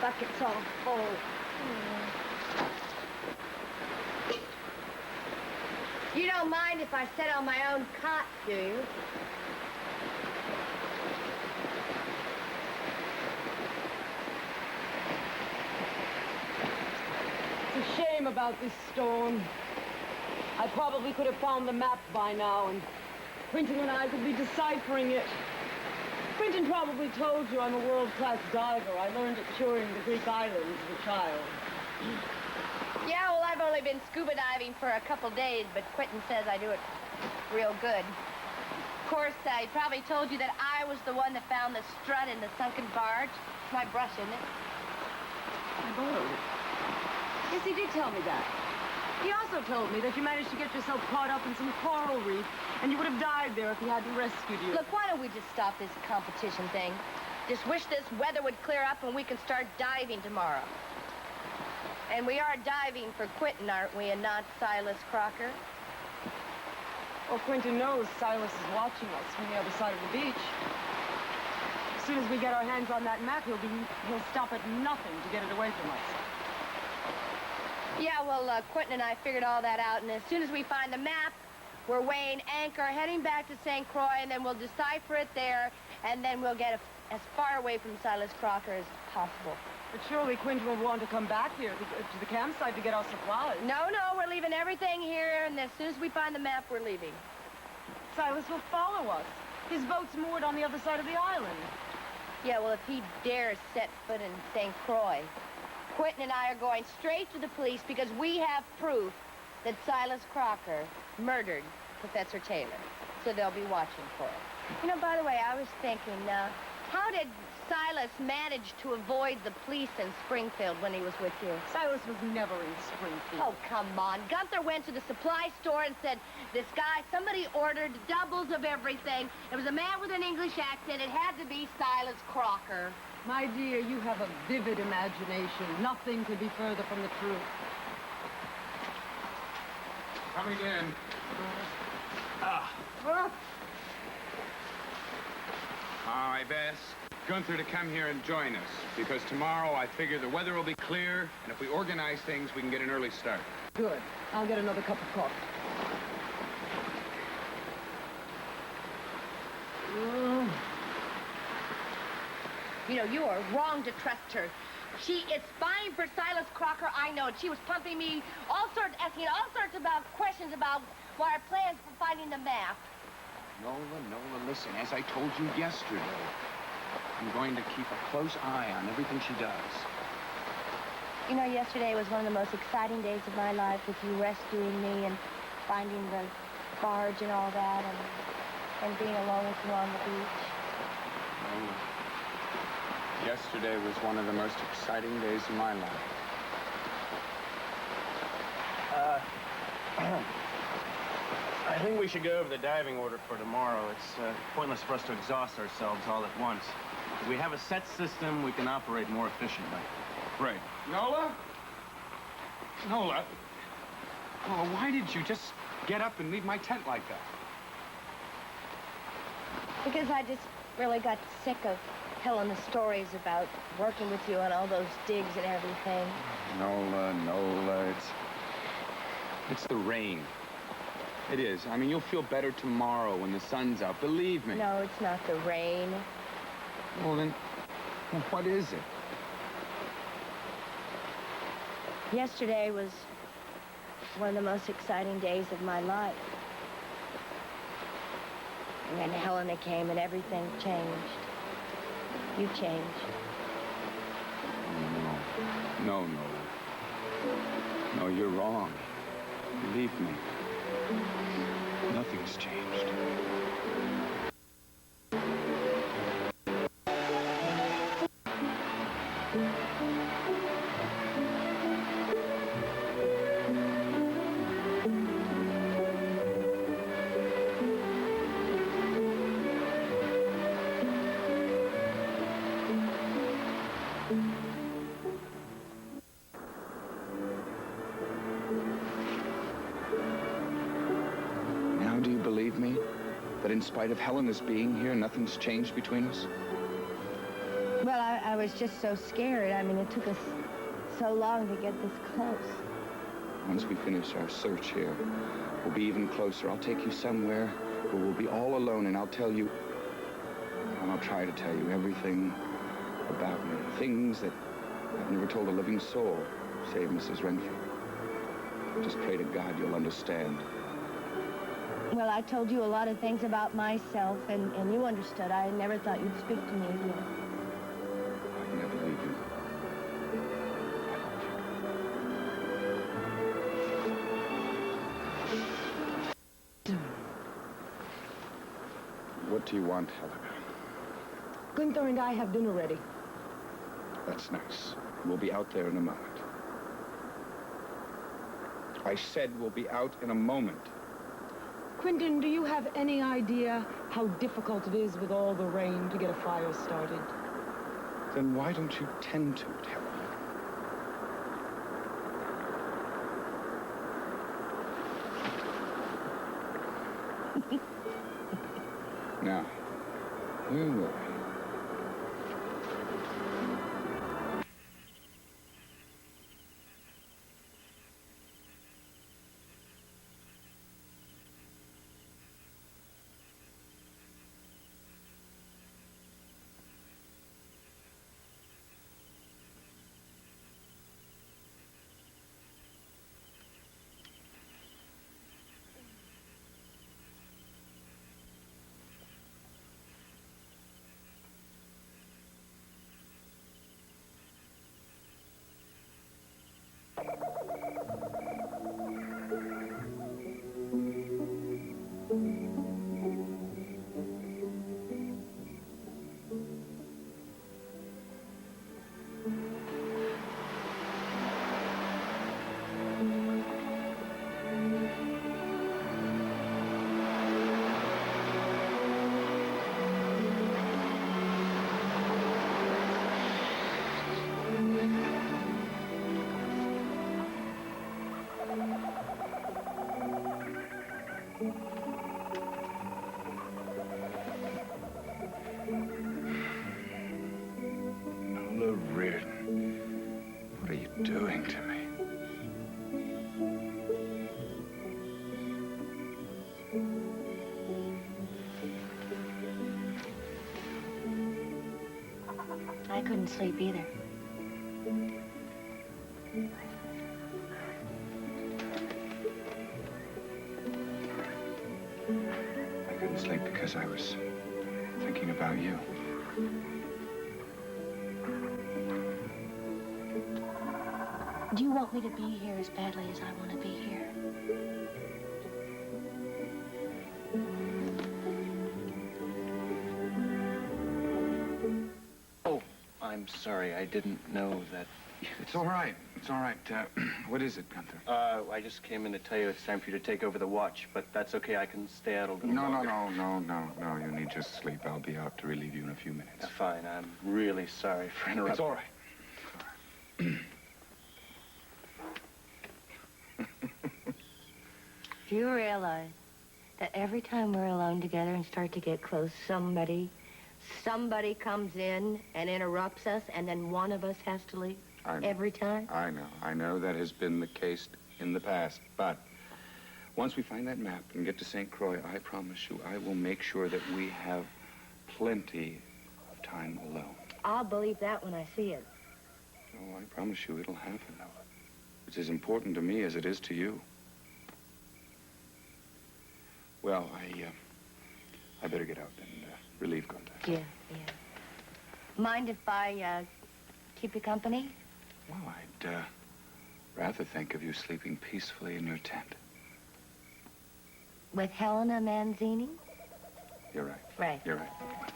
bucket's all full. You don't mind if I sit on my own cot, do you? It's a shame about this storm. I probably could have found the map by now, and Quinton and I could be deciphering it. Quinton probably told you I'm a world-class diver. I learned it touring the Greek islands as a child. Yeah, well, I've only been scuba diving for a couple days, but Quinton says I do it real good. Of course, he probably told you that I was the one that found the strut in the sunken barge. It's my brush, isn't it? My boy. Yes, he did tell me that. He also told me that you managed to get yourself caught up in some coral reef, and you would have died there if he hadn't rescued you. Look, why don't we just stop this competition thing? Just wish this weather would clear up and we can start diving tomorrow. And we are diving for Quinton, aren't we, and not Silas Crocker? Well, Quinton knows Silas is watching us from the other side of the beach. As soon as we get our hands on that map, he'll stop at nothing to get it away from us. Yeah, well, Quinton and I figured all that out, and as soon as we find the map, we're weighing anchor, heading back to St Croix, and then we'll decipher it there, and then we'll get as far away from Silas Crocker as possible. But surely Quinton will want to come back here to the campsite to get our supplies. No, we're leaving everything here, and as soon as we find the map, we're leaving. Silas will follow us. His boat's moored on the other side of the island. Yeah, well, if he dares set foot in St Croix, Quinton and I are going straight to the police because we have proof that Silas Crocker murdered Professor Taylor. So they'll be watching for it. You know, by the way, I was thinking, how did Silas manage to avoid the police in Springfield when he was with you? Silas was never in Springfield. Oh, come on. Gunther went to the supply store and said, somebody ordered doubles of everything. It was a man with an English accent. It had to be Silas Crocker. My dear, you have a vivid imagination. Nothing could be further from the truth. Coming in. I've asked Gunther to come here and join us, because tomorrow I figure the weather will be clear, and if we organize things, we can get an early start. Good. I'll get another cup of coffee. You know, you are wrong to trust her. She is spying for Silas Crocker, I know it. She was pumping me asking all sorts about questions about what our plans for finding the map. Nola, listen, as I told you yesterday, I'm going to keep a close eye on everything she does. You know, yesterday was one of the most exciting days of my life with you rescuing me and finding the barge and all that and being alone with you on the beach. Nola, yesterday was one of the most exciting days of my life. I think we should go over the diving order for tomorrow. It's pointless for us to exhaust ourselves all at once. If we have a set system, we can operate more efficiently. Right. Nola, why did you just get up and leave my tent like that? Because I just really got sick of telling the stories about working with you on all those digs and everything. Nola, it's the rain. It is. I mean, you'll feel better tomorrow when the sun's out. Believe me. No, it's not the rain. Well, then, what is it? Yesterday was one of the most exciting days of my life. And then Helena came and everything changed. You changed. No, you're wrong. Believe me. Nothing's changed. In spite of Helena's being here, nothing's changed between us? Well, I was just so scared. I mean, it took us so long to get this close. Once we finish our search here, we'll be even closer. I'll take you somewhere where we'll be all alone, and I'll tell you, and I'll try to tell you everything about me. Things that I've never told a living soul, save Mrs. Renfrew. Just pray to God you'll understand. Well, I told you a lot of things about myself, and you understood. I never thought you'd speak to me again. I'd never leave you. What do you want, Helena? Gunther and I have dinner ready. That's nice. We'll be out there in a moment. I said we'll be out in a moment. Quinton, do you have any idea how difficult it is with all the rain to get a fire started? Then why don't you tend to it, Helena? Now, where were we? Nola Reardon, what are you doing to me? I couldn't sleep either. I couldn't sleep because I was thinking about you. Do you want me to be here as badly as I want to be here? Oh, I'm sorry. I didn't know that. It's all right. It's all right. What is it, Gunther? I just came in to tell you it's time for you to take over the watch, but that's okay. I can stay out a little No. longer. You need just sleep. I'll be out to relieve you in a few minutes. Fine. I'm really sorry for interrupting. It's all right. Do you realize that every time we're alone together and start to get close, somebody comes in and interrupts us, and then one of us has to leave? I know. Every time? I know that has been the case in the past, but once we find that map and get to St. Croix, I promise you, I will make sure that we have plenty of time alone. I'll believe that when I see it. Oh, I promise you it'll happen, Nola. It's as important to me as it is to you. Well, I better get out and relieve Gunther. Yeah. Mind if I, keep you company? Well, I'd rather think of you sleeping peacefully in your tent. With Helena Manzini? You're right. Right. You're right.